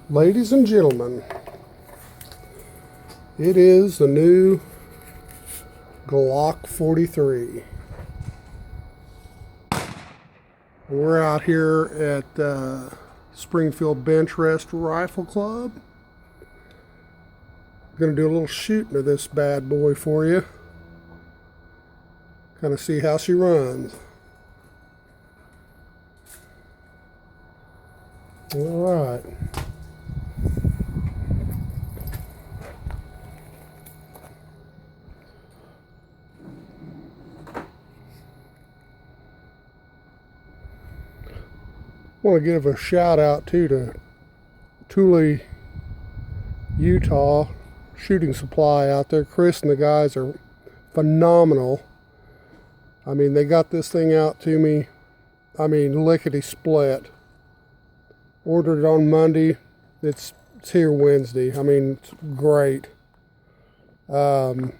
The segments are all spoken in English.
Ladies and gentlemen, it is the new Glock 43. We're out here at Springfield Bench Rest Rifle Club. Going to do a little shooting of this bad boy for you. Kind of see how she runs. All right. I want to give a shout out to Thule, Utah shooting supply out there. Chris and the guys are phenomenal. I mean, they got this thing out to me. I mean, lickety split. Ordered it on Monday. It's here Wednesday. I mean, it's great. Can't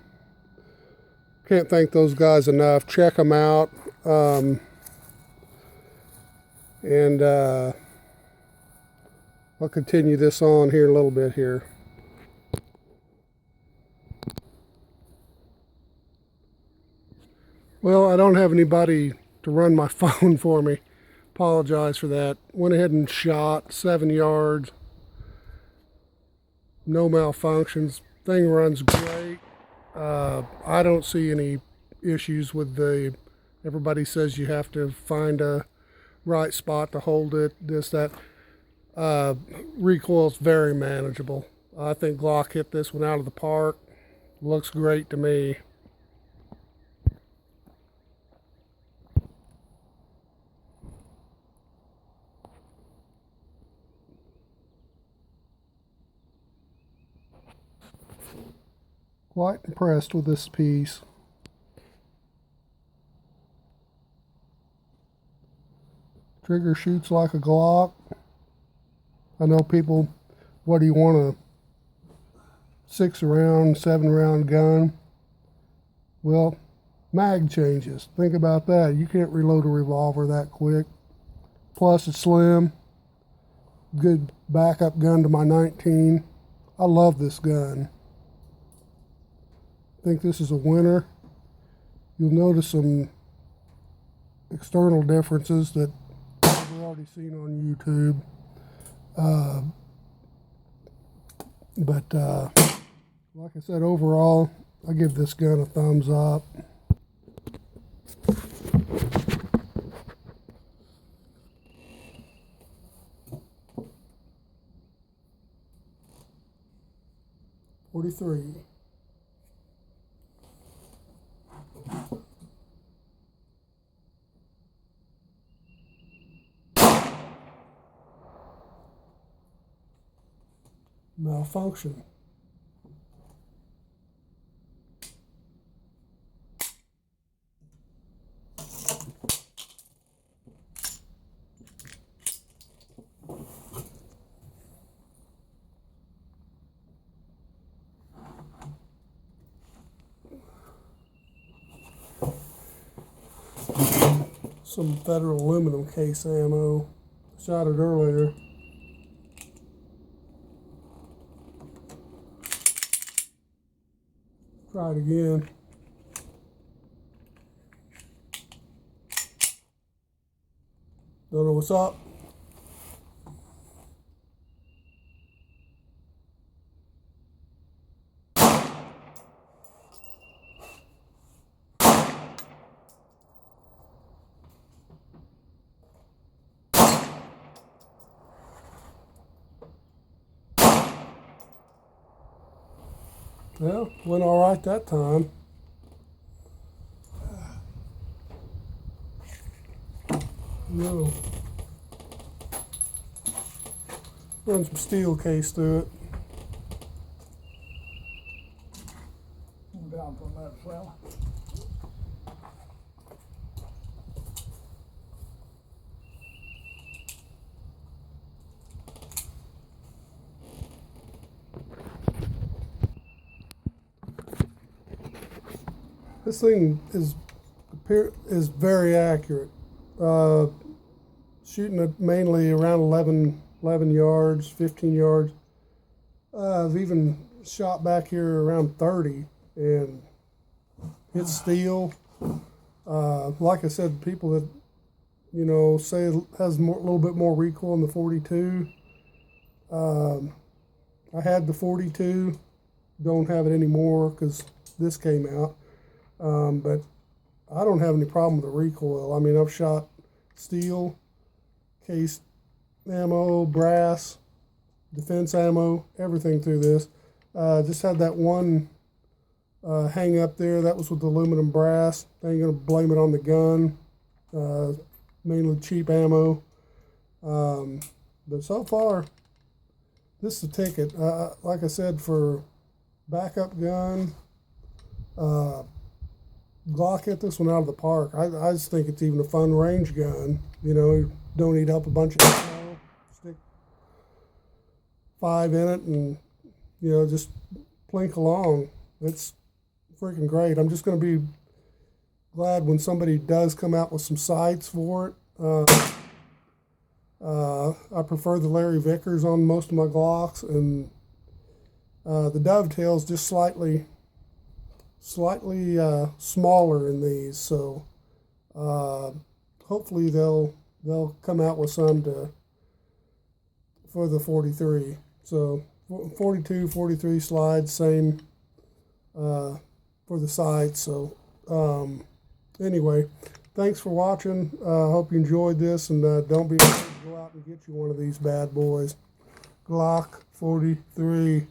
thank those guys enough. Check them out. And I'll continue this on here a little bit here. Well, I don't have anybody to run my phone for me. Apologize for that. Went ahead and shot 7 yards. No malfunctions. Thing runs great. I don't see any issues with everybody says you have to find a right spot to hold it, this, that. Recoil's very manageable. I think Glock hit this one out of the park. Looks great to me. Quite impressed with this piece. Trigger shoots like a Glock. I know people, what do you want, a 6-round, 7-round gun? Well, mag changes. Think about that. You can't reload a revolver that quick. Plus it's slim. Good backup gun to my 19. I love this gun. I think this is a winner. You'll notice some external differences that we've already seen on YouTube. But like I said, overall, I give this gun a thumbs up. .43. Malfunction. Some Federal aluminum case ammo. Shot it earlier. Try it again. Don't know what's up. Well, went all right that time. No. Run some steel case through it. Down from that as well. This thing is very accurate. Shooting it mainly around 11 11 yards, 15 yards. I've even shot back here around 30 and hit steel. Like I said, people that, you know, say it has a little bit more recoil than the 42. I had the 42, don't have it anymore because this came out. But I don't have any problem with the recoil. I mean, I've shot steel, case ammo, brass, defense ammo, everything through this. Just had that one hang up there. That was with aluminum brass. I ain't gonna blame it on the gun. Mainly cheap ammo. But so far, this is a ticket. Like I said, for backup gun, Glock hit this one out of the park. I just think it's even a fun range gun. You know, don't eat up a bunch of ammo, stick 5 in it, and you know, just plink along. It's freaking great. I'm just going to be glad when somebody does come out with some sights for it. I prefer the Larry Vickers on most of my Glocks, and the dovetail's just slightly smaller in these. So hopefully they'll come out with some for the 43. So 42, 43 slides, same for the sights. So anyway, thanks for watching. Hope you enjoyed this, and don't be afraid to go out and get you one of these bad boys. Glock 43.